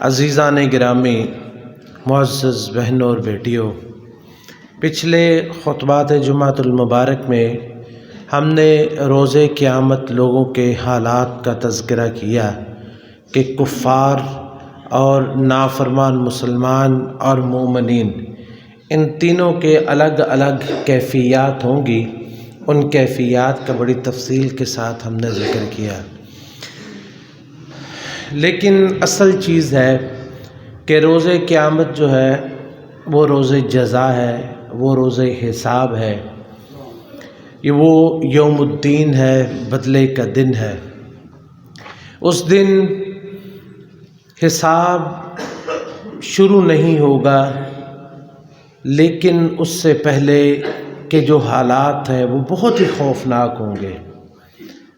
عزیزان گرامی، معزز بہنوں اور بیٹیوں، پچھلے خطبات جمعۃ المبارک میں ہم نے روز قیامت لوگوں کے حالات کا تذکرہ کیا کہ کفار اور نافرمان مسلمان اور مومنین، ان تینوں کے الگ الگ کیفیات ہوں گی۔ ان کیفیات کا بڑی تفصیل کے ساتھ ہم نے ذکر کیا، لیکن اصل چیز ہے کہ روز قیامت جو ہے وہ روز جزا ہے، وہ روز حساب ہے، یہ وہ یوم الدین ہے، بدلے کا دن ہے۔ اس دن حساب شروع نہیں ہوگا، لیکن اس سے پہلے کے جو حالات ہیں وہ بہت ہی خوفناک ہوں گے،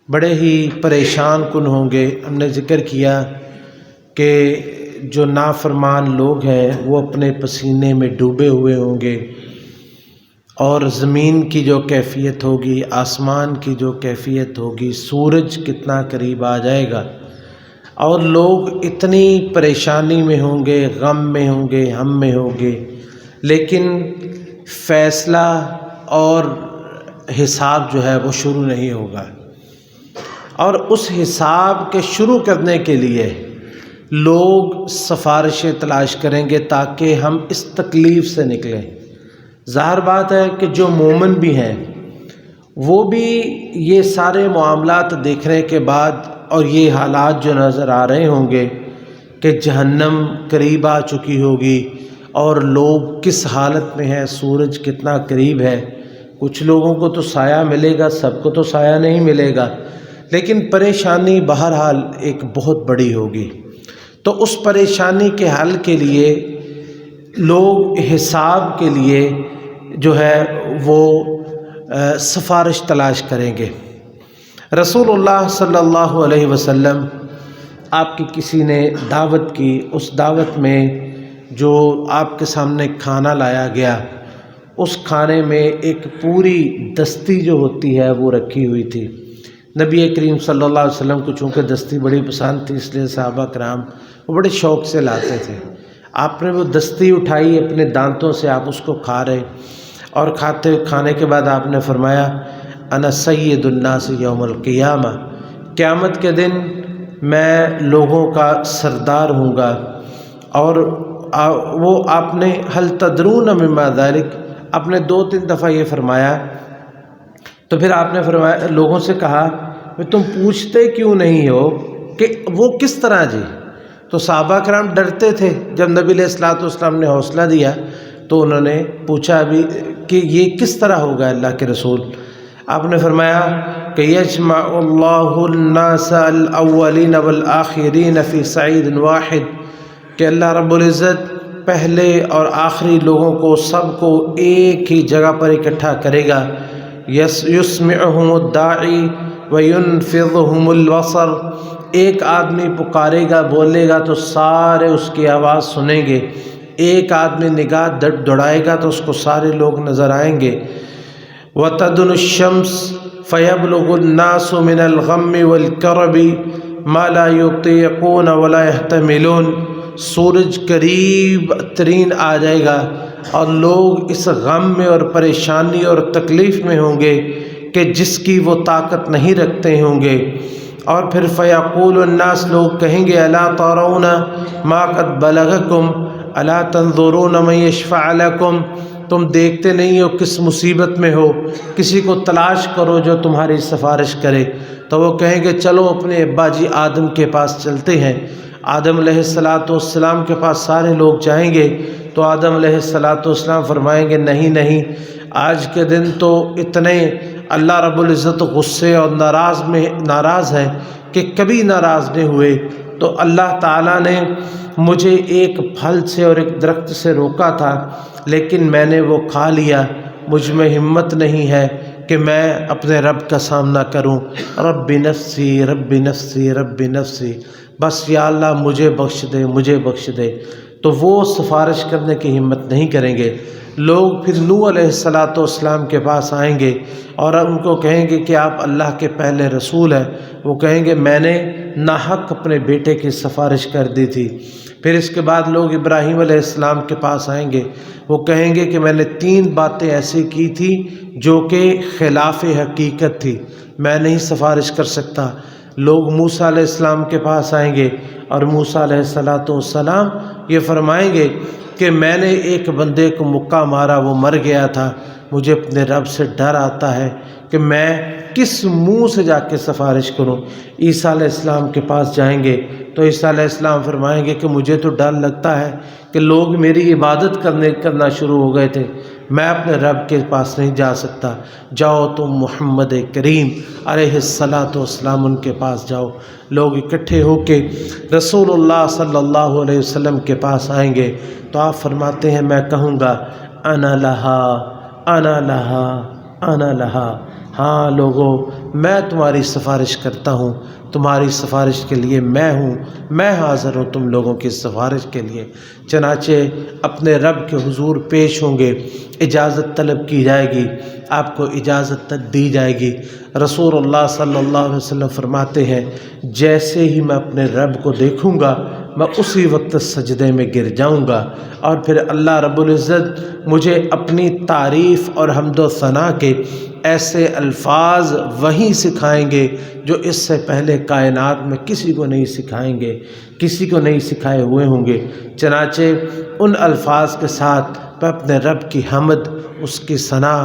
بڑے ہی پریشان کن ہوں گے۔ ہم نے ذکر کیا کہ جو نافرمان لوگ ہیں وہ اپنے پسینے میں ڈوبے ہوئے ہوں گے، اور زمین کی جو کیفیت ہوگی، آسمان کی جو کیفیت ہوگی، سورج کتنا قریب آ جائے گا، اور لوگ اتنی پریشانی میں ہوں گے، غم میں ہوں گے، ہم میں ہوں گے، لیکن فیصلہ اور حساب جو ہے وہ شروع نہیں ہوگا۔ اور اس حساب کے شروع کرنے کے لیے لوگ سفارشیں تلاش کریں گے تاکہ ہم اس تکلیف سے نکلیں۔ ظاہر بات ہے کہ جو مومن بھی ہیں وہ بھی یہ سارے معاملات دیکھنے کے بعد اور یہ حالات جو نظر آ رہے ہوں گے کہ جہنم قریب آ چکی ہوگی اور لوگ کس حالت میں ہیں، سورج کتنا قریب ہے۔ کچھ لوگوں کو تو سایہ ملے گا، سب کو تو سایہ نہیں ملے گا، لیکن پریشانی بہرحال ایک بہت بڑی ہوگی۔ تو اس پریشانی کے حل کے لیے لوگ حساب کے لیے جو ہے وہ سفارش تلاش کریں گے۔ رسول اللہ صلی اللہ علیہ وسلم، آپ کی کسی نے دعوت کی، اس دعوت میں جو آپ کے سامنے کھانا لایا گیا، اس کھانے میں ایک پوری دستی جو ہوتی ہے وہ رکھی ہوئی تھی۔ نبی کریم صلی اللہ علیہ وسلم کو چونکہ دستی بڑی پسند تھی، اس لیے صحابہ کرام وہ بڑے شوق سے لاتے تھے۔ آپ نے وہ دستی اٹھائی، اپنے دانتوں سے آپ اس کو کھا رہے، اور کھانے کے بعد آپ نے فرمایا انا سید الناس یوم القیامہ، قیامت کے دن میں لوگوں کا سردار ہوں گا۔ اور وہ آپ نے هل تدرون مما ذلک، آپ نے 2-3 دفعہ یہ فرمایا، تو پھر آپ نے فرمایا، لوگوں سے کہا تم پوچھتے کیوں نہیں ہو کہ وہ کس طرح جی؟ تو صحابہ کرام ڈرتے تھے۔ جب نبی علیہ الصلوۃ والسلام نے حوصلہ دیا تو انہوں نے پوچھا بھی کہ یہ کس طرح ہوگا اللہ کے رسول؟ آپ نے فرمایا کہ یجمع اللہ الناس الاولین والآخرین فی صعید واحد، کہ اللہ رب العزت پہلے اور آخری لوگوں کو سب کو ایک ہی جگہ پر اکٹھا کرے گا۔ یسمعہم الداعی وینفذہم البصر، ایک آدمی پکارے گا، بولے گا تو سارے اس کی آواز سنیں گے، ایک آدمی نگاہ دوڑائے گا تو اس کو سارے لوگ نظر آئیں گے۔ وتدن الشمس فیبلغ الناس من الغم والکرب ما لا یطیقون ولا یحتملون، سورج قریب ترین آ جائے گا اور لوگ اس غم میں اور پریشانی اور تکلیف میں ہوں گے کہ جس کی وہ طاقت نہیں رکھتے ہوں گے۔ اور پھر فیقول الناس، لوگ کہیں گے الا ترون ما قد بلغکم الا تنظرون من یشفع لکم، تم دیکھتے نہیں ہو کس مصیبت میں ہو، کسی کو تلاش کرو جو تمہاری سفارش کرے۔ تو وہ کہیں گے چلو اپنے ابا جی آدم کے پاس چلتے ہیں۔ آدم علیہ السلام کے پاس سارے لوگ جائیں گے تو آدم علیہ السلام فرمائیں گے نہیں نہیں، آج کے دن تو اتنے اللہ رب العزت غصے اور ناراض ہے کہ کبھی ناراض نہیں ہوئے۔ تو اللہ تعالیٰ نے مجھے ایک پھل سے اور ایک درخت سے روکا تھا، لیکن میں نے وہ کھا لیا، مجھ میں ہمت نہیں ہے کہ میں اپنے رب کا سامنا کروں۔ رب نفسی رب نفسی رب نفسی، بس یا اللہ مجھے بخش دے، مجھے بخش دے۔ تو وہ سفارش کرنے کی ہمت نہیں کریں گے۔ لوگ پھر نوح علیہ السلام کے پاس آئیں گے اور ان کو کہیں گے کہ آپ اللہ کے پہلے رسول ہیں۔ وہ کہیں گے میں نے ناحق اپنے بیٹے کی سفارش کر دی تھی۔ پھر اس کے بعد لوگ ابراہیم علیہ السلام کے پاس آئیں گے، وہ کہیں گے کہ میں نے 3 باتیں ایسی کی تھی جو کہ خلاف حقیقت تھی، میں نہیں سفارش کر سکتا۔ لوگ موسیٰ علیہ السلام کے پاس آئیں گے اور موسیٰ علیہ السلام یہ فرمائیں گے کہ میں نے ایک بندے کو مکہ مارا، وہ مر گیا تھا، مجھے اپنے رب سے ڈر آتا ہے کہ میں کس منہ سے جا کے سفارش کروں۔ عیسیٰ علیہ السلام کے پاس جائیں گے تو عیسیٰ علیہ السلام فرمائیں گے کہ مجھے تو ڈر لگتا ہے کہ لوگ میری عبادت کرنا شروع ہو گئے تھے، میں اپنے رب کے پاس نہیں جا سکتا، جاؤ تم محمد کریم علیہ السلام ان کے پاس جاؤ۔ لوگ اکٹھے ہو کے رسول اللہ صلی اللہ علیہ وسلم کے پاس آئیں گے تو آپ فرماتے ہیں میں کہوں گا انا لہا انا لہا انا لہا، ہاں لوگو میں تمہاری سفارش کرتا ہوں، تمہاری سفارش کے لیے میں ہوں، میں حاضر ہوں تم لوگوں کی سفارش کے لیے۔ چنانچہ اپنے رب کے حضور پیش ہوں گے، اجازت طلب کی جائے گی، آپ کو اجازت دی جائے گی۔ رسول اللہ صلی اللہ علیہ وسلم فرماتے ہیں جیسے ہی میں اپنے رب کو دیکھوں گا میں اسی وقت سجدے میں گر جاؤں گا، اور پھر اللہ رب العزت مجھے اپنی تعریف اور حمد و ثنا کے ایسے الفاظ وہیں سکھائیں گے جو اس سے پہلے کائنات میں کسی کو نہیں سکھائیں گے، کسی کو نہیں سکھائے ہوئے ہوں گے۔ چنانچہ ان الفاظ کے ساتھ میں اپنے رب کی حمد، اس کی ثنا،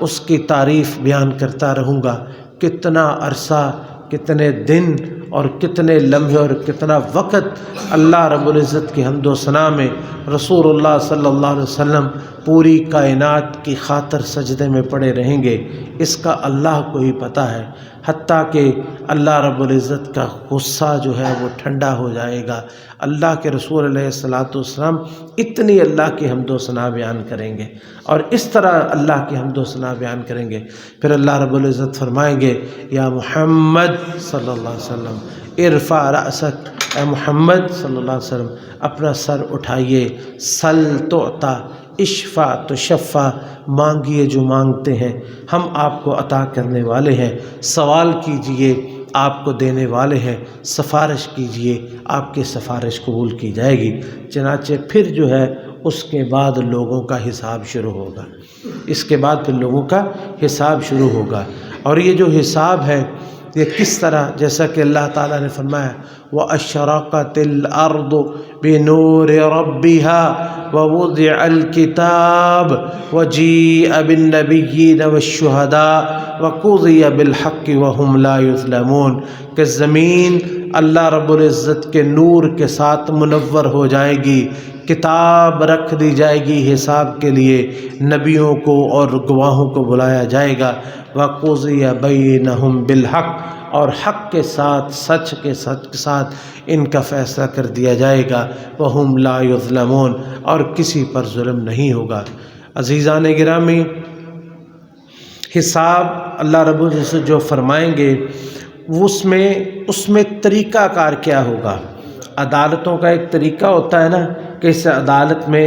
اس کی تعریف بیان کرتا رہوں گا۔ کتنا عرصہ، کتنے دن اور کتنے لمحے اور کتنا وقت اللہ رب العزت کی حمد و ثنا میں رسول اللہ صلی اللہ علیہ وسلم پوری کائنات کی خاطر سجدے میں پڑے رہیں گے، اس کا اللہ کو ہی پتہ ہے۔ حتیٰ کہ اللہ رب العزت کا غصہ جو ہے وہ ٹھنڈا ہو جائے گا۔ اللہ کے رسول علیہ السلام اتنی اللہ کی حمد و ثنا بیان کریں گے اور اس طرح اللہ کی حمد و ثنا بیان کریں گے، پھر اللہ رب العزت فرمائیں گے یا محمد صلی اللہ علیہ وسلم ارفع رأسک، اے محمد صلی اللہ علیہ وسلم اپنا سر اٹھائیے، سل تعطیٰ اشفع تشفع، مانگیے جو مانگتے ہیں ہم آپ کو عطا کرنے والے ہیں، سوال کیجئے آپ کو دینے والے ہیں، سفارش کیجئے آپ کی سفارش قبول کی جائے گی۔ چنانچہ پھر جو ہے اس کے بعد لوگوں کا حساب شروع ہوگا، اس کے بعد پھر لوگوں کا حساب شروع ہوگا۔ اور یہ جو حساب ہے یہ کس طرح، جیسا کہ اللہ تعالیٰ نے فرمایا وَأَشْرَقَتِ الْأَرْضُ بِنُورِ رَبِّهَا وَوُضِعَ الْكِتَابُ وَجِيءَ بِالنَّبِيِّينَ وَالشُّهَدَاءِ وَقُضِيَ بِالْحَقِّ وَهُمْ لَا يُظْلَمُونَ، کہ زمین اللہ رب العزت کے نور کے ساتھ منور ہو جائے گی، کتاب رکھ دی جائے گی حساب کے لیے، نبیوں کو اور گواہوں کو بلایا جائے گا، وَقُضِيَ بَيْنَهُمْ بِالْحَقِّ، اور حق کے ساتھ، سچ کے ساتھ ان کا فیصلہ کر دیا جائے گا، وَهُمْ لَا يُظْلَمُونَ، اور کسی پر ظلم نہیں ہوگا۔ عزیزان گرامی، حساب اللہ رب العزت جو فرمائیں گے اس میں طریقہ کار کیا ہوگا؟ عدالتوں کا ایک طریقہ ہوتا ہے نا کہ اس عدالت میں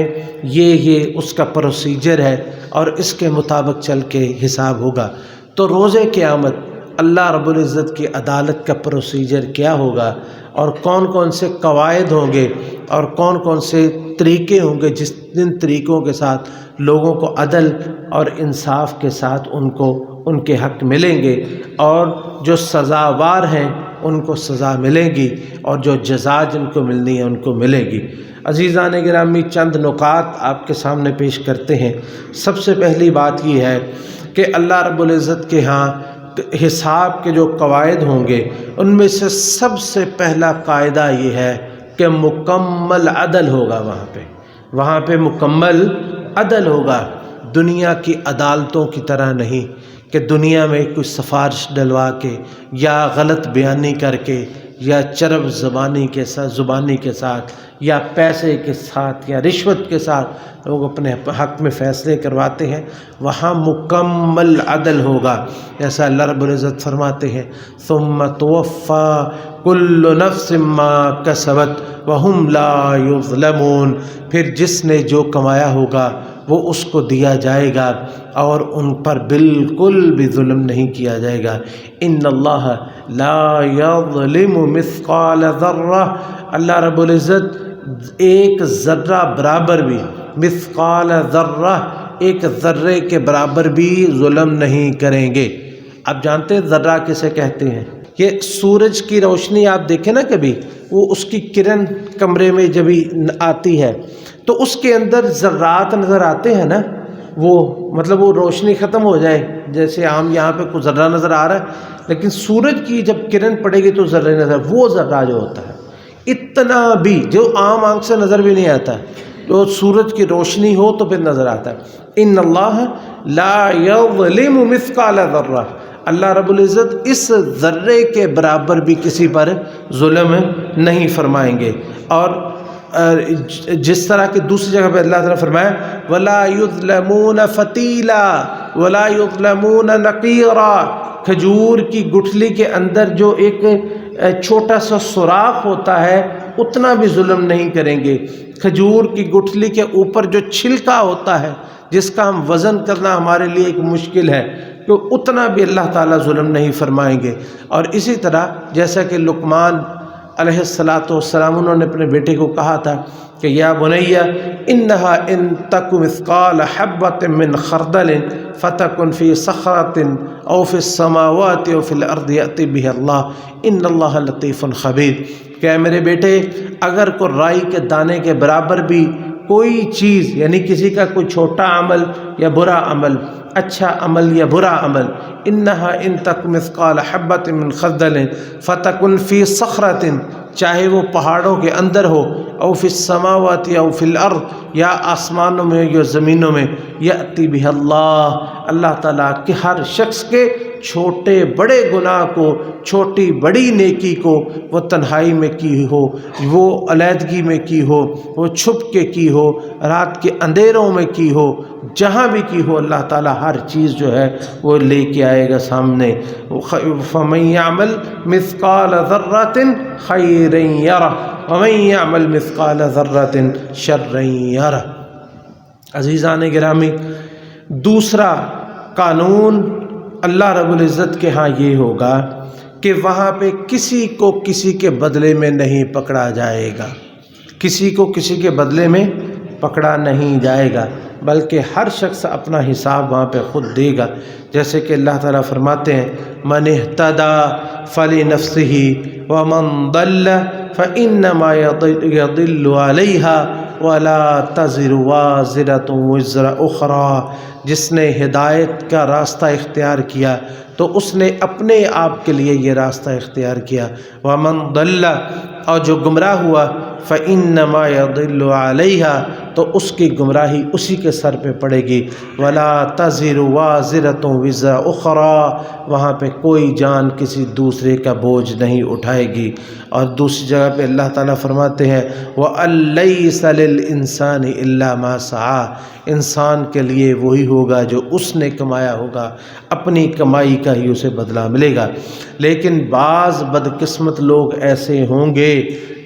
یہ اس کا پروسیجر ہے اور اس کے مطابق چل کے حساب ہوگا۔ تو روز قیامت اللہ رب العزت کی عدالت کا پروسیجر کیا ہوگا، اور کون کون سے قواعد ہوں گے اور کون کون سے طریقے ہوں گے جن طریقوں کے ساتھ لوگوں کو عدل اور انصاف کے ساتھ ان کے حق ملیں گے، اور جو سزاوار ہیں ان کو سزا ملے گی، اور جو جزا جن کو ملنی ہے ان کو ملے گی۔ عزیزان گرامی، چند نکات آپ کے سامنے پیش کرتے ہیں۔ سب سے پہلی بات یہ ہے کہ اللہ رب العزت کے ہاں حساب کے جو قواعد ہوں گے ان میں سے سب سے پہلا قاعدہ یہ ہے کہ مکمل عدل ہوگا، وہاں پہ مکمل عدل ہوگا، دنیا کی عدالتوں کی طرح نہیں کہ دنیا میں کوئی سفارش ڈلوا کے یا غلط بیانی کر کے یا چرب زبانی کے ساتھ یا پیسے کے ساتھ یا رشوت کے ساتھ لوگ اپنے حق میں فیصلے کرواتے ہیں۔ وہاں مکمل عدل ہوگا، جیسا اللہ رب العزت فرماتے ہیں ثم توفی کل نفس ما کسبت وہم لا یظلمون، پھر جس نے جو کمایا ہوگا وہ اس کو دیا جائے گا اور ان پر بالکل بھی ظلم نہیں کیا جائے گا۔ ان اللہ لا یظلم مثقال ذرہ، اللہ رب العزت ایک ذرہ برابر بھی، مثقال ذرہ، ایک ذرے کے برابر بھی ظلم نہیں کریں گے۔ آپ جانتے ہیں ذرہ کسے کہتے ہیں؟ یہ سورج کی روشنی آپ دیکھیں نا کبھی، وہ اس کی کرن کمرے میں جب آتی ہے تو اس کے اندر ذرات نظر آتے ہیں نا، وہ مطلب وہ روشنی ختم ہو جائے، جیسے عام یہاں پہ کوئی ذرہ نظر آ رہا ہے، لیکن سورج کی جب کرن پڑے گی تو ذرے نظر، وہ ذرہ جو ہوتا ہے اتنا بھی جو عام آنکھ سے نظر بھی نہیں آتا، جو سورج کی روشنی ہو تو پھر نظر آتا ہے۔ ان اللہ لا یظلم مثقال ذرہ، اللہ رب العزت اس ذرے کے برابر بھی کسی پر ظلم نہیں فرمائیں گے۔ اور جس طرح کہ دوسری جگہ پہ اللہ تعالیٰ فرمایا وَلَا يُظْلَمُونَ فَتِيلًا وَلَا يُظْلَمُونَ نَقِيرًا، کھجور کی گٹھلی کے اندر جو ایک چھوٹا سا سوراخ ہوتا ہے اتنا بھی ظلم نہیں کریں گے۔ کھجور کی گٹھلی کے اوپر جو چھلکا ہوتا ہے جس کا ہم وزن کرنا ہمارے لیے ایک مشکل ہے، تو اتنا بھی اللہ تعالیٰ ظلم نہیں فرمائیں گے۔ اور اسی طرح جیسا کہ لقمان علیہ السلام انہوں نے اپنے بیٹے کو کہا تھا کہ یا بنی انہا ان تک مثقال حبۃ من خردل فتکن فی صخرۃ او فی السماوات او فی الارض یأتی بہ اللہ ان اللہ لطیف خبیر، کہ اے میرے بیٹے اگر کوئی رائی کے دانے کے برابر بھی کوئی چیز، یعنی کسی کا کوئی چھوٹا عمل یا برا عمل، اچھا عمل یا برا عمل، انہا ان تک مثقال حبۃ من خردل فتکن فی صخرۃ، چاہے وہ پہاڑوں کے اندر ہو، او فی السماوات او فی الارض، یا آسمانوں میں یا زمینوں میں، یأتی بہ اللہ تعالیٰ کہ ہر شخص کے چھوٹے بڑے گناہ کو، چھوٹی بڑی نیکی کو، وہ تنہائی میں کی ہو، وہ علیحدگی میں کی ہو، وہ چھپ کے کی ہو، رات کے اندھیروں میں کی ہو، جہاں بھی کی ہو، اللہ تعالیٰ ہر چیز جو ہے وہ لے کے آئے گا سامنے۔ فَمَن يَعْمَلْ مِثْقَالَ ذَرَّةٍ خَيْرًا يَرَهُ وَمَن يَعْمَلْ مِثْقَالَ ذَرَّةٍ شَرًّا يَرَهُ۔ عزیزان گرامی، دوسرا قانون اللہ رب العزت کے ہاں یہ ہوگا کہ وہاں پہ کسی کو کسی کے بدلے میں نہیں پکڑا جائے گا، کسی کو کسی کے بدلے میں پکڑا نہیں جائے گا، بلکہ ہر شخص اپنا حساب وہاں پہ خود دے گا۔ جیسے کہ اللہ تعالیٰ فرماتے ہیں من اہتدی فلنفسہ ومن ضل فانما یضل علیہا ولا تزر وازرۃ وزر اخری، جس نے ہدایت کا راستہ اختیار کیا تو اس نے اپنے آپ کے لیے یہ راستہ اختیار کیا، ومن ضل، اور جو گمراہ ہوا، فانما یضل علیہا، تو اس کی گمراہی اسی کے سر پہ پڑے گی، ولا تزر وازرۃ وزر اخری، وہاں پہ کوئی جان کسی دوسرے کا بوجھ نہیں اٹھائے گی۔ اور دوسری جگہ پہ اللہ تعالیٰ فرماتے ہیں وَأَن لَيْسَ لِلْإِنسَانِ إِلَّا مَا سَعَىٰ، انسان کے لیے وہی ہوگا جو اس نے کمایا ہوگا، اپنی کمائی کا ہی اسے بدلہ ملے گا۔ لیکن بعض بدقسمت لوگ ایسے ہوں گے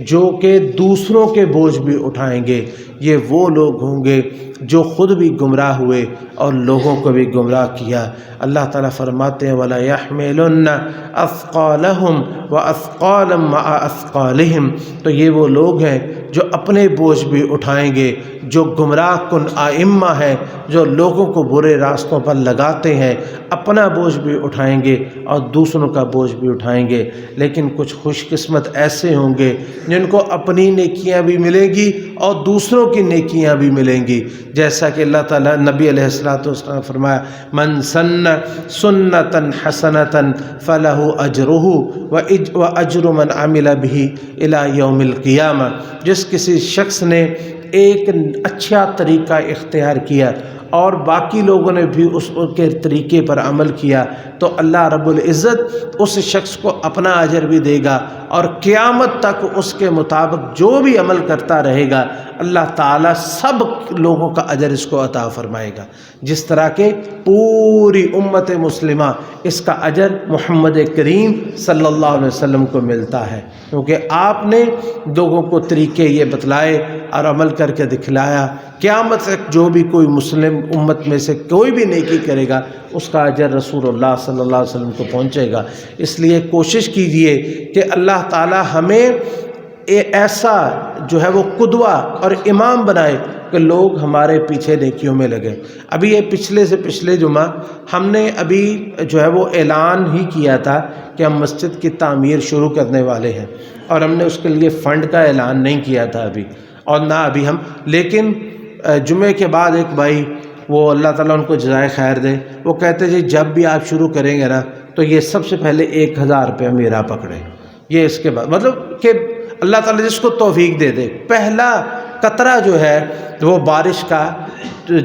جو کہ دوسروں کے بوجھ بھی اٹھائیں گے، یہ وہ لوگ ہوں گے جو خود بھی گمراہ ہوئے اور لوگوں کو بھی گمراہ کیا۔ اللہ تعالیٰ فرماتے ہیں وَلَا يَحْمِلُنَّ أَثْقَالَهُمْ وَأَثْقَالًا مَعَ أَثْقَالِهِمْ، تو یہ وہ لوگ ہیں جو اپنے بوجھ بھی اٹھائیں گے، جو گمراہ کن ائمہ ہیں، جو لوگوں کو برے راستوں پر لگاتے ہیں، اپنا بوجھ بھی اٹھائیں گے اور دوسروں کا بوجھ بھی اٹھائیں گے۔ لیکن کچھ خوش قسمت ایسے ہوں گے جن کو اپنی نیکیاں بھی ملیں گی اور دوسروں کی نیکیاں بھی ملیں گی، جیسا کہ اللہ تعالیٰ نبی علیہ الصلوۃ والسلام فرمایا من سن سنتا حسنتا فلہ اجرہ واجر من عمل بہ الی یوم القیامہ، جس کسی شخص نے ایک اچھا طریقہ اختیار کیا اور باقی لوگوں نے بھی اس کے طریقے پر عمل کیا تو اللہ رب العزت اس شخص کو اپنا اجر بھی دے گا، اور قیامت تک اس کے مطابق جو بھی عمل کرتا رہے گا اللہ تعالیٰ سب لوگوں کا اجر اس کو عطا فرمائے گا، جس طرح کہ پوری امت مسلمہ اس کا اجر محمد کریم صلی اللہ علیہ وسلم کو ملتا ہے، کیونکہ آپ نے لوگوں کو طریقے یہ بتلائے اور عمل کر کے دکھلایا۔ قیامت تک جو بھی کوئی مسلم امت میں سے کوئی بھی نیکی کرے گا اس کا اجر رسول اللہ صلی اللہ علیہ وسلم کو پہنچے گا۔ اس لیے کوشش کیجئے کہ اللہ تعالی ہمیں ایسا جو ہے وہ قدوہ اور امام بنائے کہ لوگ ہمارے پیچھے نیکیوں میں لگے۔ ابھی یہ پچھلے سے پچھلے جمعہ ہم نے ابھی جو ہے وہ اعلان ہی کیا تھا کہ ہم مسجد کی تعمیر شروع کرنے والے ہیں، اور ہم نے اس کے لیے فنڈ کا اعلان نہیں کیا تھا ابھی، اور نہ ابھی ہم، لیکن جمعے کے بعد ایک بھائی، وہ اللہ تعالیٰ ان کو جزائے خیر دے، وہ کہتے جی جب بھی آپ شروع کریں گے نا تو یہ سب سے پہلے 1000 روپیہ میرا پکڑے، یہ اس کے بعد مطلب کہ اللہ تعالیٰ جس کو توفیق دے دے، پہلا قطرہ جو ہے وہ بارش کا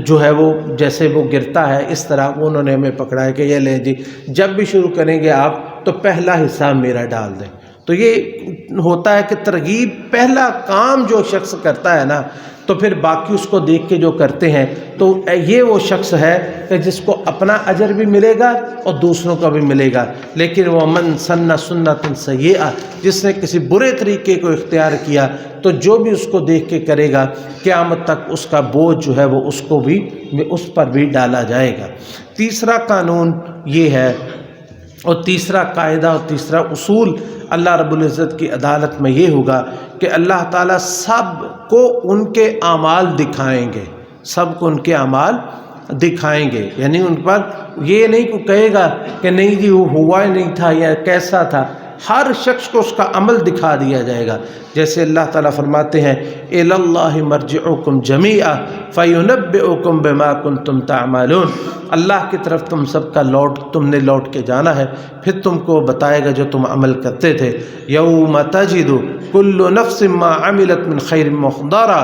جو ہے وہ جیسے وہ گرتا ہے اس طرح وہ انہوں نے ہمیں پکڑا ہے کہ یہ لیں جی جب بھی شروع کریں گے آپ تو پہلا حصہ میرا ڈال دیں۔ تو یہ ہوتا ہے کہ ترغیب، پہلا کام جو شخص کرتا ہے نا تو پھر باقی اس کو دیکھ کے جو کرتے ہیں، تو یہ وہ شخص ہے کہ جس کو اپنا اجر بھی ملے گا اور دوسروں کا بھی ملے گا۔ لیکن وہ من سن سنۃ سیئۃ، جس نے کسی برے طریقے کو اختیار کیا تو جو بھی اس کو دیکھ کے کرے گا قیامت تک اس کا بوجھ جو ہے وہ اس پر بھی ڈالا جائے گا۔ تیسرا قانون یہ ہے، اور تیسرا قاعدہ اور تیسرا اصول اللہ رب العزت کی عدالت میں یہ ہوگا کہ اللہ تعالیٰ سب کو ان کے اعمال دکھائیں گے، سب کو ان کے اعمال دکھائیں گے، یعنی ان پر یہ نہیں کو کہے گا کہ نہیں جی وہ ہوا ہی نہیں تھا یا کیسا تھا، ہر شخص کو اس کا عمل دکھا دیا جائے گا۔ جیسے اللہ تعالیٰ فرماتے ہیں اِلَى اللَّهِ مَرْجِعُكُمْ جَمِيعًا فَيُنَبِّئُكُمْ بِمَا كُنْتُمْ تَعْمَلُونَ، اللہ کی طرف تم سب کا تم نے لوٹ کے جانا ہے، پھر تم کو بتائے گا جو تم عمل کرتے تھے۔ يَوْمَ تَجِدُ كُلُّ نَفْسٍ مَّا عَمِلَتْ مِنْ خَيْرٍ مُحْضَرًا،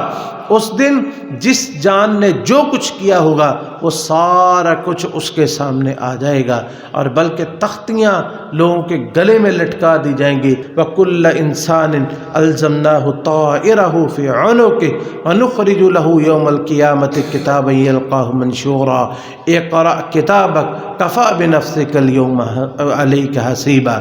اس دن جس جان نے جو کچھ کیا ہوگا وہ سارا کچھ اس کے سامنے آ جائے گا، اور بلکہ تختیاں لوگوں کے گلے میں لٹکا دی جائیں گی۔ وَكُلَّ إِنسَانٍ أَلْزَمْنَاهُ طَائِرَهُ فِي عُنُقِهِ وَنُخْرِجُ لَهُ يَوْمَ الْقِيَامَةِ كِتَابًا يَلْقَاهُ مَنشُورًا اقرأ كتابك كفى بنفسك اليوم عليك حسيبا۔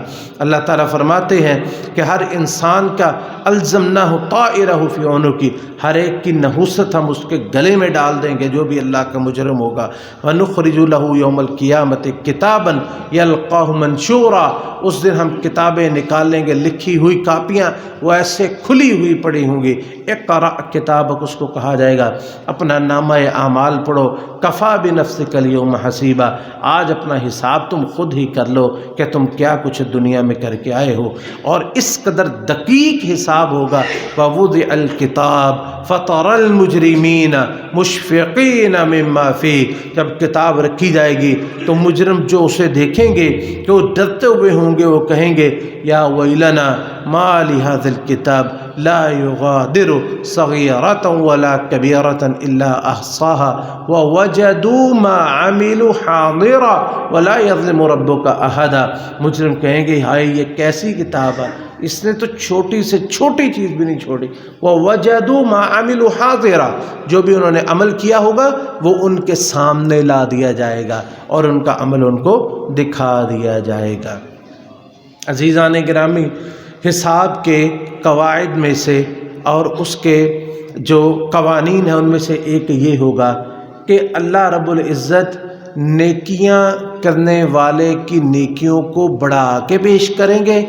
اللہ تعالیٰ فرماتے ہیں کہ ہر انسان کا الزمناه طائره في عنقه، ہر ایک کی نحوست ہم اس کے گلے میں ڈال دیں گے جو بھی اللہ کا مجرم ہوگا۔ وَنُخْرِجُ لَهُ يَوْمَ الْقِيَامَةِ كِتَابًا يَلْقَاهُ مَنشُورًا، اس دن ہم کتابیں نکال لیں گے، لکھی ہوئی کاپیاں وہ ایسے کھلی ہوئی پڑی ہوں گی۔ اقرأ کتابک، اس کو کہا جائے گا اپنا نامہ اعمال پڑھو، کفا بنفسک اليوم حسیبا، آج اپنا حساب تم خود ہی کر لو کہ تم کیا کچھ دنیا میں کر کے آئے ہو، اور اس قدر دقیق حساب ہوگا۔ وَوُضِعَ الْكِتَابُ فَتَرَى الْمُجْرِمِينَ مُشْفِقِينَ مِمَّا فِيهِ، جب کتاب رکھی جائے گی تو مجرم جو اسے دیکھیں گے کہ وہ ڈرتے ہوئے ہوں گے، وہ کہیں گے یا ویلنا ما لهذا الكتاب لا يغادر صغيرة ولا كبيرة إلا أحصاها ووجدوا ما عملوا حاضرا ولا يظلم ربك أحدا۔ مجرم کہیں گے ہائے یہ کیسی کتاب ہے، اس نے تو چھوٹی سے چھوٹی چیز بھی نہیں چھوڑی۔ وَوَجَدُوا مَا عَمِلُوا حَاضِرًا، جو بھی انہوں نے عمل کیا ہوگا وہ ان کے سامنے لا دیا جائے گا اور ان کا عمل ان کو دکھا دیا جائے گا۔ عزیزان گرامی، حساب کے قواعد میں سے اور اس کے جو قوانین ہیں ان میں سے ایک یہ ہوگا کہ اللہ رب العزت نیکیاں کرنے والے کی نیکیوں کو بڑھا کے پیش کریں گے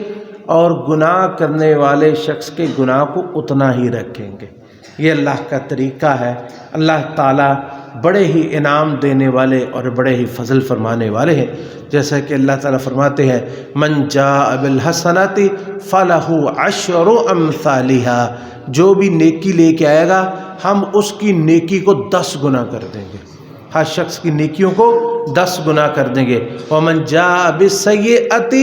اور گناہ کرنے والے شخص کے گناہ کو اتنا ہی رکھیں گے۔ یہ اللہ کا طریقہ ہے۔ اللہ تعالیٰ بڑے ہی انعام دینے والے اور بڑے ہی فضل فرمانے والے ہیں، جیسا کہ اللہ تعالیٰ فرماتے ہیں من جاء بالحسنات فلہ عشر امثالها، جو بھی نیکی لے کے آئے گا ہم اس کی نیکی کو 10 گنا کر دیں گے، ہر شخص کی نیکیوں کو 10 گنا کر دیں گے۔ ومن جاء بالسیئۃ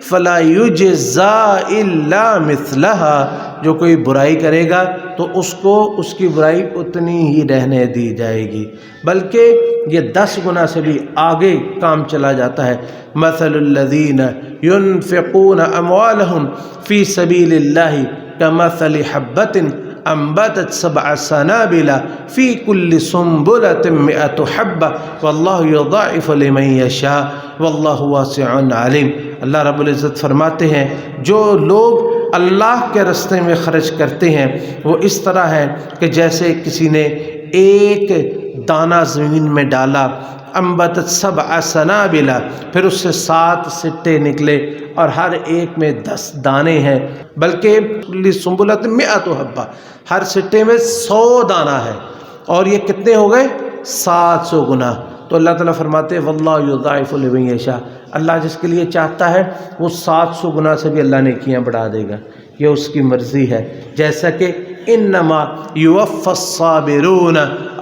فلا یجزی الا مثلها، جو کوئی برائی کرے گا تو اس کو اس کی برائی اتنی ہی رہنے دی جائے گی، بلکہ یہ 10 گنا سے بھی آگے کام چلا جاتا ہے۔ مثل الذین ينفقون اموالهم فی سبیل اللہ کمثل حبۃ انبتت 7 سنابل فی کل سنبلۃ 100 حبۃ واللہ یضاعف لمن یشاء واللہ واسع علیم۔ اللہ رب العزت فرماتے ہیں جو لوگ اللہ کے راستے میں خرچ کرتے ہیں وہ اس طرح ہے کہ جیسے کسی نے ایک دانہ زمین میں ڈالا انبتت سبع سنابل، پھر اس سے 7 سٹے نکلے اور ہر ایک میں 10 دانے ہیں، بلکہ کل سنبلۃ 100 حبہ، ہر سٹے میں 100 دانہ ہے، اور یہ کتنے ہو گئے 700 گنا۔ تو اللہ تعالیٰ فرماتے ہیں واللہ یضاعف لمن یشاء، اللہ جس کے لیے چاہتا ہے وہ 700 گنا سے بھی اللہ نیکیاں بڑھا دے گا، یہ اس کی مرضی ہے۔ جیسا کہ انما یوفی الصابرون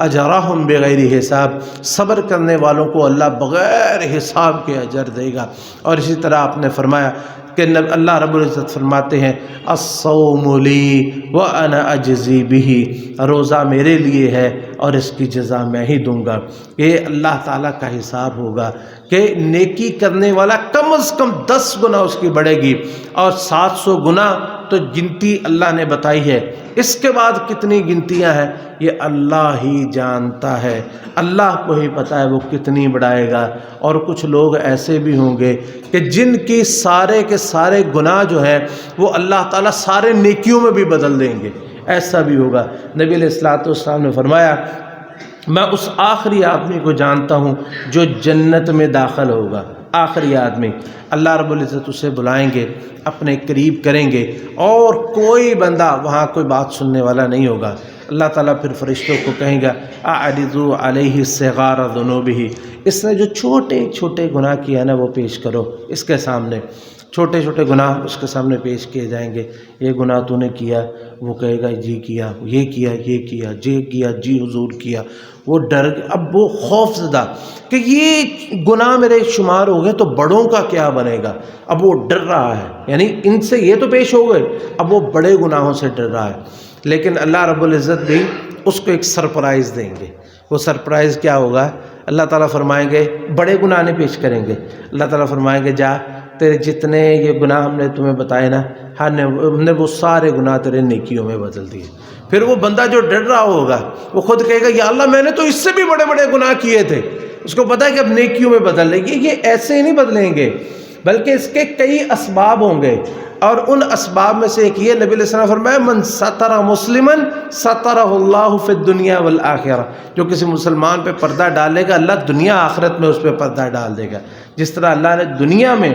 اجرہم بغیر حساب، صبر کرنے والوں کو اللہ بغیر حساب کے اجر دے گا۔ اور اسی طرح آپ نے فرمایا کہ اللہ رب العزت فرماتے ہیں الصوم لی وانا اجزی بہ، روزہ میرے لیے ہے اور اس کی جزا میں ہی دوں گا۔ یہ اللہ تعالیٰ کا حساب ہوگا کہ نیکی کرنے والا کم از کم 10 گنا اس کی بڑھے گی، اور 700 گنا تو گنتی اللہ نے بتائی ہے، اس کے بعد کتنی گنتیاں ہیں یہ اللہ ہی جانتا ہے، اللہ کو ہی پتہ ہے وہ کتنی بڑھائے گا۔ اور کچھ لوگ ایسے بھی ہوں گے کہ جن کی سارے کے سارے گناہ جو ہے وہ اللہ تعالیٰ سارے نیکیوں میں بھی بدل دیں گے، ایسا بھی ہوگا۔ نبی علیہ الصلوۃ والسلام نے فرمایا میں اس آخری آدمی کو جانتا ہوں جو جنت میں داخل ہوگا، آخری آدمی، اللہ رب العزت اسے بلائیں گے، اپنے قریب کریں گے، اور کوئی بندہ وہاں کوئی بات سننے والا نہیں ہوگا۔ اللہ تعالیٰ پھر فرشتوں کو کہیں گا اعرضوا علیہ صغار ذنوبہ، اس نے جو چھوٹے چھوٹے گناہ کیا نا وہ پیش کرو اس کے سامنے، چھوٹے چھوٹے گناہ اس کے سامنے پیش کیے جائیں گے۔ یہ گناہ تو نے کیا، وہ کہے گا جی کیا، یہ کیا، یہ کیا، یہ کیا، جی حضور کیا۔ وہ ڈر، اب وہ خوف زدہ کہ یہ گناہ میرے شمار ہو گئے تو بڑوں کا کیا بنے گا، اب وہ ڈر رہا ہے، یعنی ان سے یہ تو پیش ہو گئے، اب وہ بڑے گناہوں سے ڈر رہا ہے۔ لیکن اللہ رب العزت بھی اس کو ایک سرپرائز دیں گے۔ وہ سرپرائز کیا ہوگا؟ اللہ تعالیٰ فرمائیں گے، بڑے گناہ نہیں پیش کریں گے، اللہ تعالیٰ فرمائیں گے جا تیرے جتنے یہ گناہ ہم نے تمہیں بتائے نا، ہم نے وہ سارے گناہ تیرے نیکیوں میں بدل دیے۔ پھر وہ بندہ جو ڈر رہا ہوگا وہ خود کہے گا یا اللہ میں نے تو اس سے بھی بڑے بڑے گناہ کیے تھے، اس کو پتہ ہے کہ اب نیکیوں میں بدل لیں گے۔ یہ ایسے ہی نہیں بدلیں گے بلکہ اس کے کئی اسباب ہوں گے، اور ان اسباب میں سے ایک یہ نبی علیہ السلام فرمایا من ستر مسلما سترہ اللہ فی الدنیا والآخرہ، جو کسی مسلمان پہ پردہ ڈالے گا اللہ دنیا آخرت میں اس پہ پردہ ڈال دے گا۔ جس طرح اللہ نے دنیا میں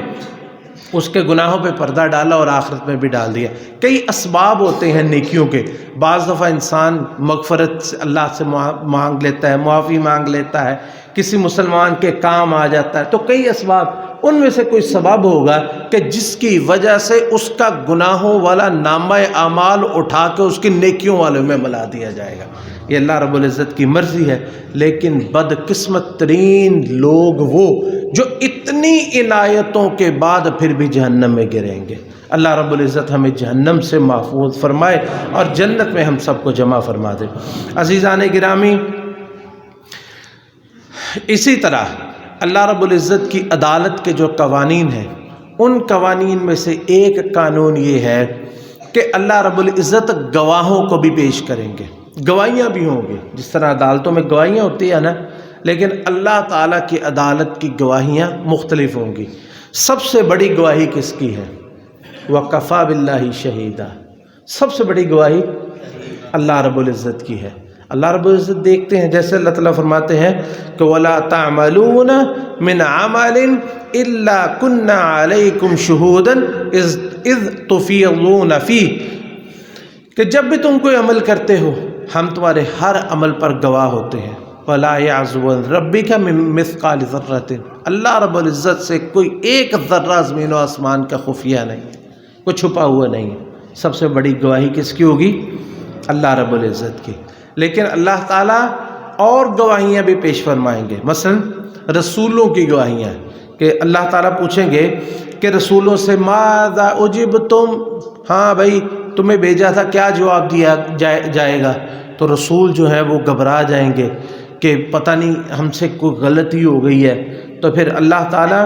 اس کے گناہوں پہ پردہ ڈالا اور آخرت میں بھی ڈال دیا۔ کئی اسباب ہوتے ہیں نیکیوں کے، بعض دفعہ انسان مغفرت سے اللہ سے مانگ لیتا ہے، معافی مانگ لیتا ہے، کسی مسلمان کے کام آ جاتا ہے، تو کئی اسباب، ان میں سے کوئی سبب ہوگا کہ جس کی وجہ سے اس کا گناہوں والا نامہ اعمال اٹھا کے اس کی نیکیوں والے میں ملا دیا جائے گا۔ یہ اللہ رب العزت کی مرضی ہے۔ لیکن بدقسمت ترین لوگ وہ جو اتنی عنایتوں کے بعد پھر بھی جہنم میں گریں گے۔ اللہ رب العزت ہمیں جہنم سے محفوظ فرمائے اور جنت میں ہم سب کو جمع فرما دے۔ عزیزان گرامی، اسی طرح اللہ رب العزت کی عدالت کے جو قوانین ہیں، ان قوانین میں سے ایک قانون یہ ہے کہ اللہ رب العزت گواہوں کو بھی پیش کریں گے، گواہیاں بھی ہوں گی۔ جس طرح عدالتوں میں گواہیاں ہوتی ہیں نا، لیکن اللہ تعالیٰ کی عدالت کی گواہیاں مختلف ہوں گی۔ سب سے بڑی گواہی کس کی ہے؟ وَكَفَى بِاللَّهِ شَهِيدًا، سب سے بڑی گواہی اللہ رب العزت کی ہے۔ اللہ رب العزت دیکھتے ہیں، جیسے اللہ تعالیٰ فرماتے ہیں کہ وَلَا تَعْمَلُونَ مِنْ عَمَلٍ إِلَّا كُنَّا عَلَيْكُمْ شُهُودًا إِذْ تُفِيضُونَ فِيهِ، کہ جب بھی تم کوئی عمل کرتے ہو ہم تمہارے ہر عمل پر گواہ ہوتے ہیں۔ وَلَا يَعْزُبُ عَنْ رَبِّكَ مِن مِّثْقَالِ ذَرَّةٍ، اللہ رب العزت سے کوئی ایک ذرہ زمین و آسمان کا خفیہ نہیں، کوئی چھپا ہوا نہیں ہے۔ سب سے بڑی گواہی کس کی ہوگی؟ اللہ رب العزت کی۔ لیکن اللہ تعالیٰ اور گواہیاں بھی پیش فرمائیں گے، مثلا رسولوں کی گواہیاں، کہ اللہ تعالیٰ پوچھیں گے کہ رسولوں سے ماذا اجبتم، ہاں بھائی تمہیں بھیجا تھا کیا جواب دیا جائے گا؟ تو رسول جو ہیں وہ گھبرا جائیں گے کہ پتہ نہیں ہم سے کوئی غلطی ہو گئی ہے۔ تو پھر اللہ تعالیٰ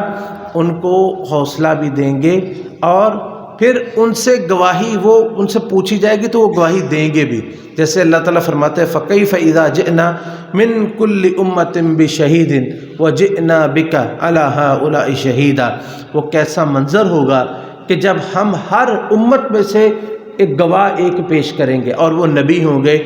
ان کو حوصلہ بھی دیں گے، اور پھر ان سے گواہی وہ ان سے پوچھی جائے گی تو وہ گواہی دیں گے بھی۔ جیسے اللہ تعالیٰ فرماتے ہیں فَكَيْفَ إِذَا جِئْنَا مِن كُلِّ أُمَّةٍ بِشَهِيدٍ وَجِئْنَا بِكَ عَلَىٰ هَٰؤُلَاءِ شَهِيدًا، وہ کیسا منظر ہوگا کہ جب ہم ہر امت میں سے ایک گواہ ایک پیش کریں گے، اور وہ نبی ہوں گے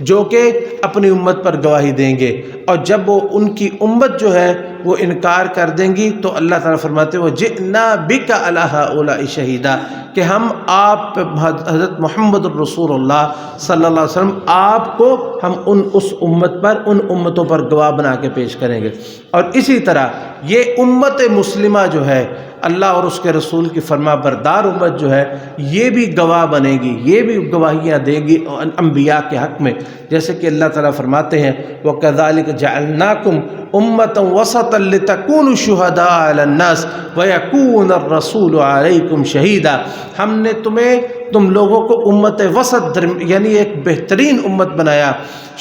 جو کہ اپنی امت پر گواہی دیں گے، اور جب وہ ان کی امت جو ہے وہ انکار کر دیں گی تو اللہ تعالیٰ فرماتے ہیں وَجِئْنَا بِكَ عَلَىٰ هَٰؤُلَاءِ شَهِيدًا، کہ ہم آپ حضرت محمد الرسول اللہ صلی اللہ علیہ وسلم آپ کو ہم اس امت پر، ان امتوں پر گواہ بنا کے پیش کریں گے۔ اور اسی طرح یہ امت مسلمہ جو ہے، اللہ اور اس کے رسول کی فرما بردار امت جو ہے، یہ بھی گواہ بنے گی، یہ بھی گواہیاں دے گی انبیاء کے حق میں، جیسے کہ اللہ تعالیٰ فرماتے ہیں وَكَذَلِكَ جَعَلْنَاكُمْ أُمَّةً وَسَطًا لِتَكُونُوا شُهَدَاءَ عَلَى النَّاسِ وَيَكُونَ الرَّسُولُ عَلَيْكُمْ شَهِيدًا، ہم نے تم لوگوں کو امت وسط یعنی ایک بہترین امت بنایا،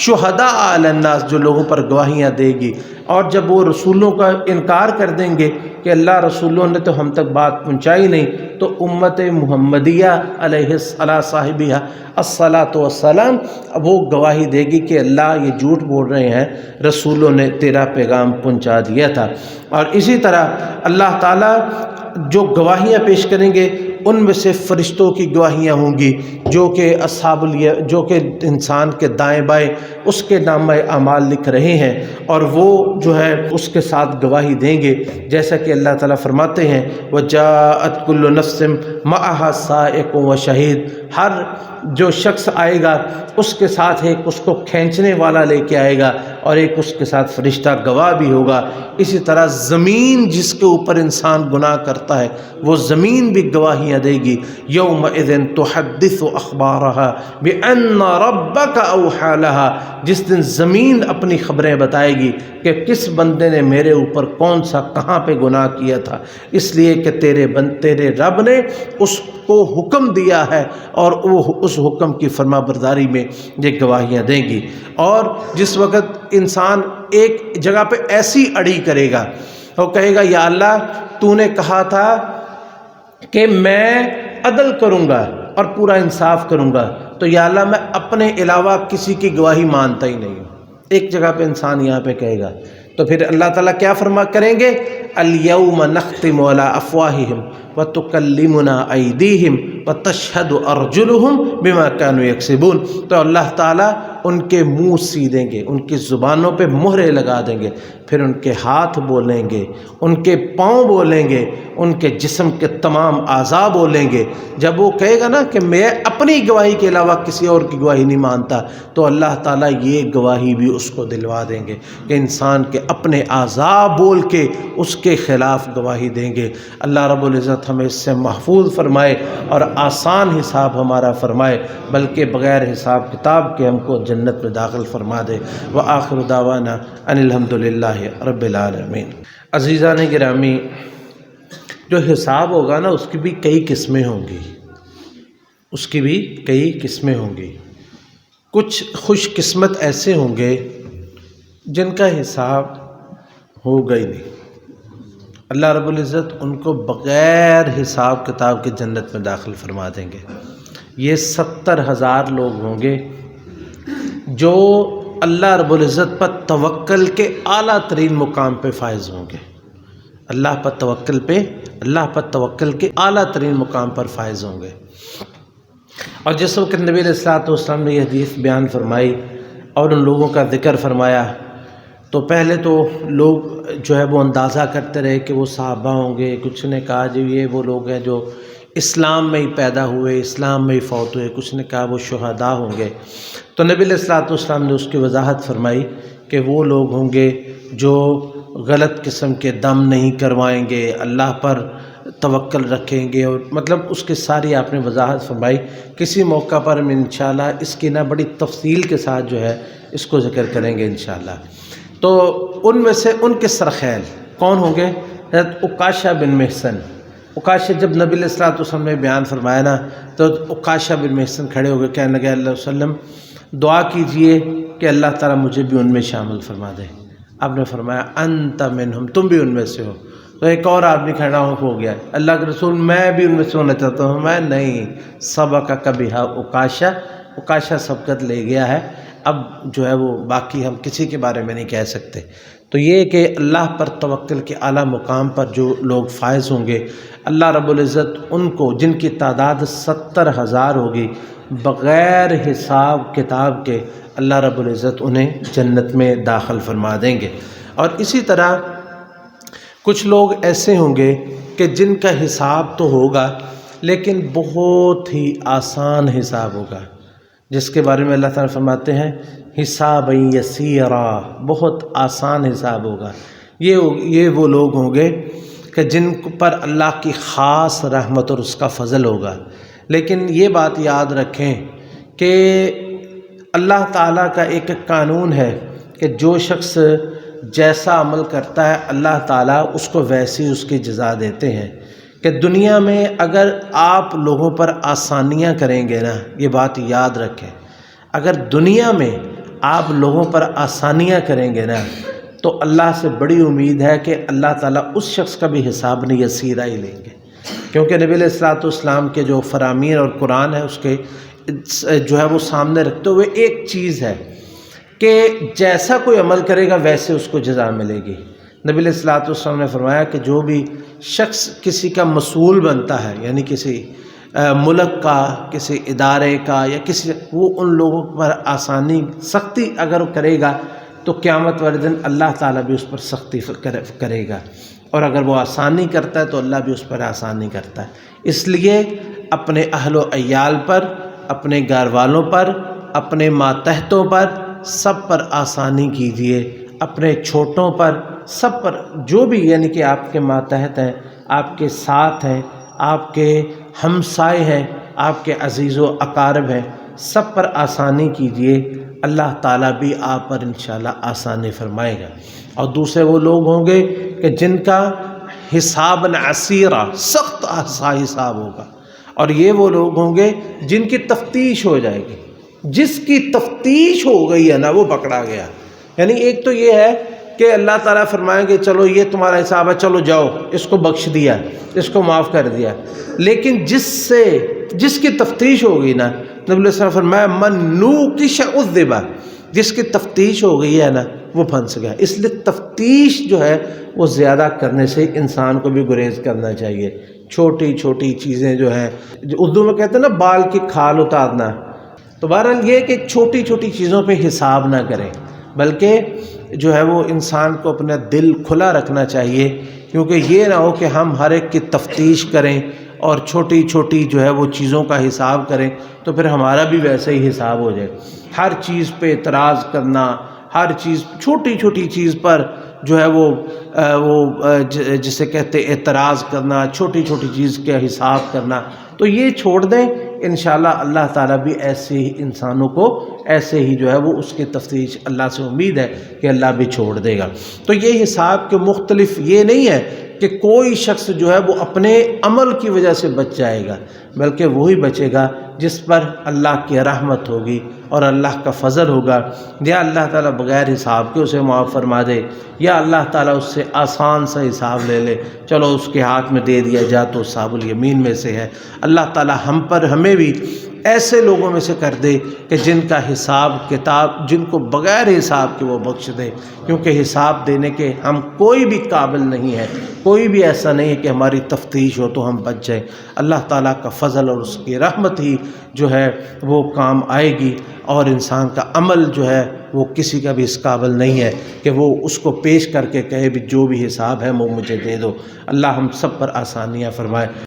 شہداء علی الناس، جو لوگوں پر گواہیاں دے گی، اور جب وہ رسولوں کا انکار کر دیں گے کہ اللہ رسولوں نے تو ہم تک بات پہنچائی نہیں، تو امت محمدیہ علیہ صاحبہ الصلاۃ والسلام وہ گواہی دے گی کہ اللہ یہ جھوٹ بول رہے ہیں، رسولوں نے تیرا پیغام پہنچا دیا تھا۔ اور اسی طرح اللہ تعالیٰ جو گواہیاں پیش کریں گے ان میں سے فرشتوں کی گواہیاں ہوں گی جو کہ جو کہ انسان کے دائیں بائیں اس کے نامہ اعمال لکھ رہے ہیں، اور وہ جو ہے اس کے ساتھ گواہی دیں گے، جیسا کہ اللہ تعالیٰ فرماتے ہیں وَجَاءَتْ كُلُّ نَفْسٍ مَعَهَا سَائِقٌ وَشَهِيدٌ، ہر جو شخص آئے گا اس کے ساتھ ایک اس کو کھینچنے والا لے کے آئے گا، اور ایک اس کے ساتھ فرشتہ گواہ بھی ہوگا۔ اسی طرح زمین جس کے اوپر انسان گناہ کرتا ہے وہ زمین بھی گواہیاں دے گی، یومئذ تحدث اخبارها بان ربک اوحی لها، جس دن زمین اپنی خبریں بتائے گی کہ کس بندے نے میرے اوپر کون سا کہاں پہ گناہ کیا تھا، اس لیے کہ تیرے رب نے اس کو حکم دیا ہے، اور وہ اس حکم کی فرما برداری میں یہ گواہیاں دیں گی۔ اور جس وقت انسان ایک جگہ پہ ایسی اڑی کرے گا، وہ کہے گا یا اللہ تو نے کہا تھا کہ میں عدل کروں گا اور پورا انصاف کروں گا، تو یا اللہ میں اپنے علاوہ کسی کی گواہی مانتا ہی نہیں ہوں۔ ایک جگہ پہ انسان یہاں پہ کہے گا، تو پھر اللہ تعالیٰ کیا فرما کریں گے الیوم نختم علی افواہہم وتکلمنا ایدیہم وتشہد ارجلہم بما کانوا یکسبون، تو اللہ تعالیٰ ان کے منہ سی دیں گے، ان کی زبانوں پہ مہرے لگا دیں گے، پھر ان کے ہاتھ بولیں گے، ان کے پاؤں بولیں گے، ان کے جسم کے تمام اعضاء بولیں گے۔ جب وہ کہے گا نا کہ میں اپنی گواہی کے علاوہ کسی اور کی گواہی نہیں مانتا، تو اللہ تعالیٰ یہ گواہی بھی اس کو دلوا دیں گے کہ انسان کے اپنے اعضاء بول کے اس کے خلاف گواہی دیں گے۔ اللہ رب العزت ہمیں اس سے محفوظ فرمائے اور آسان حساب ہمارا فرمائے، بلکہ بغیر حساب کتاب کے ہم کو جنت میں داخل فرما دے۔ وآخر دعوانا ان الحمد للہ رب العالمین۔ عزیزان گرامی، جو حساب ہوگا نا اس کی بھی کئی قسمیں ہوں گی، اس کی بھی کئی قسمیں ہوں گی۔ کچھ خوش قسمت ایسے ہوں گے جن کا حساب ہوگا ہی نہیں، اللہ رب العزت ان کو بغیر حساب کتاب کے جنت میں داخل فرما دیں گے۔ یہ 70,000 لوگ ہوں گے جو اللہ رب العزت پر توکل کے اعلیٰ ترین مقام پہ فائز ہوں گے، اللہ پر توکل کے اعلیٰ ترین مقام پر فائز ہوں گے۔ اور جس وقت نبی علیہ الصلوۃ والسلام نے یہ حدیث بیان فرمائی اور ان لوگوں کا ذکر فرمایا، تو پہلے تو لوگ جو ہے وہ اندازہ کرتے رہے کہ وہ صحابہ ہوں گے، کچھ نے کہا جو یہ وہ لوگ ہیں جو اسلام میں ہی پیدا ہوئے، اسلام میں ہی فوت ہوئے، کچھ نے کہا وہ شہداء ہوں گے۔ تو نبی علیہ الصلوۃ والسلام نے اس کی وضاحت فرمائی کہ وہ لوگ ہوں گے جو غلط قسم کے دم نہیں کروائیں گے، اللہ پر توکل رکھیں گے، اور مطلب اس کی ساری آپ نے وضاحت فرمائی۔ کسی موقع پر ہم انشاءاللہ اس کی نا بڑی تفصیل کے ساتھ جو ہے اس کو ذکر کریں گے انشاءاللہ۔ تو ان میں سے ان کے سرخیل کون ہوں گے؟ حضرت عکاشہ بن محصن۔ عکاشہ جب نبی علیہ الصلوۃ والسلام نے بیان فرمایا نا، تو عکاشہ بن محصن کھڑے ہو گئے، کہنے لگے اللہ وسلم دعا کیجئے کہ اللہ تعالیٰ مجھے بھی ان میں شامل فرما دے۔ آپ نے فرمایا انت منہم، تم بھی ان میں سے ہو۔ تو ایک اور آدمی کھڑا ہو گیا، اللہ کے رسول میں بھی ان میں سے ہونا چاہتا ہوں۔ میں نہیں، سبق کبھی عکاشہ سبقت لے گیا ہے، اب جو ہے وہ باقی ہم کسی کے بارے میں نہیں کہہ سکتے۔ تو یہ کہ اللہ پر توکل کے اعلیٰ مقام پر جو لوگ فائز ہوں گے، اللہ رب العزت ان کو، جن کی تعداد 70,000 ہوگی، بغیر حساب کتاب کے اللہ رب العزت انہیں جنت میں داخل فرما دیں گے۔ اور اسی طرح کچھ لوگ ایسے ہوں گے کہ جن کا حساب تو ہوگا لیکن بہت ہی آسان حساب ہوگا، جس کے بارے میں اللہ تعالیٰ فرماتے ہیں حساب یسیرا، بہت آسان حساب ہوگا۔ یہ وہ لوگ ہوں گے کہ جن پر اللہ کی خاص رحمت اور اس کا فضل ہوگا۔ لیکن یہ بات یاد رکھیں کہ اللہ تعالیٰ کا ایک قانون ہے کہ جو شخص جیسا عمل کرتا ہے اللہ تعالیٰ اس کو ویسی اس کی جزا دیتے ہیں۔ کہ دنیا میں اگر آپ لوگوں پر آسانیاں کریں گے نا، یہ بات یاد رکھیں، اگر دنیا میں آپ لوگوں پر آسانیاں کریں گے نا تو اللہ سے بڑی امید ہے کہ اللہ تعالیٰ اس شخص کا بھی حساب نہیں یسیرا ہی لیں گے، کیونکہ نبی علیہ الصلوۃ والسلام کے جو فرامین اور قرآن ہے اس کے جو ہے وہ سامنے رکھتے ہوئے ایک چیز ہے کہ جیسا کوئی عمل کرے گا ویسے اس کو جزا ملے گی۔ نبی علیہ الصلوۃ والسلام نے فرمایا کہ جو بھی شخص کسی کا مسئول بنتا ہے، یعنی کسی ملک کا، کسی ادارے کا یا کسی، وہ ان لوگوں پر آسانی سختی اگر کرے گا تو قیامت والے دن اللہ تعالیٰ بھی اس پر سختی کرے گا، اور اگر وہ آسانی کرتا ہے تو اللہ بھی اس پر آسانی کرتا ہے۔ اس لیے اپنے اہل و عیال پر، اپنے گھر والوں پر، اپنے ماتحتوں پر سب پر آسانی کیجیے، اپنے چھوٹوں پر سب پر، جو بھی یعنی کہ آپ کے ماتحت ہیں، آپ کے ساتھ ہیں، آپ کے ہمسائے ہیں، آپ کے عزیز و اقارب ہیں، سب پر آسانی کیجیے، اللہ تعالیٰ بھی آپ پر انشاءاللہ آسانی فرمائے گا۔ اور دوسرے وہ لوگ ہوں گے کہ جن کا حساب عسیرہ، سخت حساب ہوگا، اور یہ وہ لوگ ہوں گے جن کی تفتیش ہو جائے گی۔ جس کی تفتیش ہو گئی ہے نا وہ پکڑا گیا۔ یعنی ایک تو یہ ہے کہ اللہ تعالیٰ فرمائیں گے چلو یہ تمہارا حساب ہے، چلو جاؤ، اس کو بخش دیا، اس کو معاف کر دیا۔ لیکن جس کی تفتیش ہو گئی نا، نبی علیہ السلام فرمایا من نوقش عذب، جس کی تفتیش ہو گئی ہے نا وہ پھنس گیا۔ اس لیے تفتیش جو ہے وہ زیادہ کرنے سے انسان کو بھی گریز کرنا چاہیے۔ چھوٹی چھوٹی چیزیں جو ہیں، اردو میں کہتے ہیں نا بال کی کھال اتارنا، تو بہرحال یہ کہ چھوٹی چھوٹی چیزوں پہ حساب نہ کریں، بلکہ جو ہے وہ انسان کو اپنا دل کھلا رکھنا چاہیے، کیونکہ یہ نہ ہو کہ ہم ہر ایک کی تفتیش کریں اور چھوٹی چھوٹی جو ہے وہ چیزوں کا حساب کریں تو پھر ہمارا بھی ویسے ہی حساب ہو جائے۔ ہر چیز پہ اعتراض کرنا، ہر چیز، چھوٹی چھوٹی چیز پر جو ہے وہ جسے کہتے اعتراض کرنا، چھوٹی چھوٹی چیز کا حساب کرنا، تو یہ چھوڑ دیں، انشاءاللہ اللہ تعالیٰ بھی ایسے ہی انسانوں کو ایسے ہی جو ہے وہ اس کی تفتیش، اللہ سے امید ہے کہ اللہ بھی چھوڑ دے گا۔ تو یہ حساب کے مختلف، یہ نہیں ہے کہ کوئی شخص جو ہے وہ اپنے عمل کی وجہ سے بچ جائے گا، بلکہ وہی بچے گا جس پر اللہ کی رحمت ہوگی اور اللہ کا فضل ہوگا، یا اللہ تعالیٰ بغیر حساب کے اسے معاف فرما دے، یا اللہ تعالیٰ اس سے آسان سا حساب لے لے، چلو اس کے ہاتھ میں دے دیا جا تو اصحاب الیمین میں سے ہے۔ اللہ تعالیٰ ہمیں بھی ایسے لوگوں میں سے کر دے کہ جن کا حساب کتاب، جن کو بغیر حساب کے وہ بخش دے، کیونکہ حساب دینے کے ہم کوئی بھی قابل نہیں ہے، کوئی بھی ایسا نہیں ہے کہ ہماری تفتیش ہو تو ہم بچ جائیں۔ اللہ تعالیٰ کا فضل اور اس کی رحمت ہی جو ہے وہ کام آئے گی، اور انسان کا عمل جو ہے وہ کسی کا بھی اس قابل نہیں ہے کہ وہ اس کو پیش کر کے کہے بھی جو بھی حساب ہے وہ مجھے دے دو۔ اللہ ہم سب پر آسانیاں فرمائے۔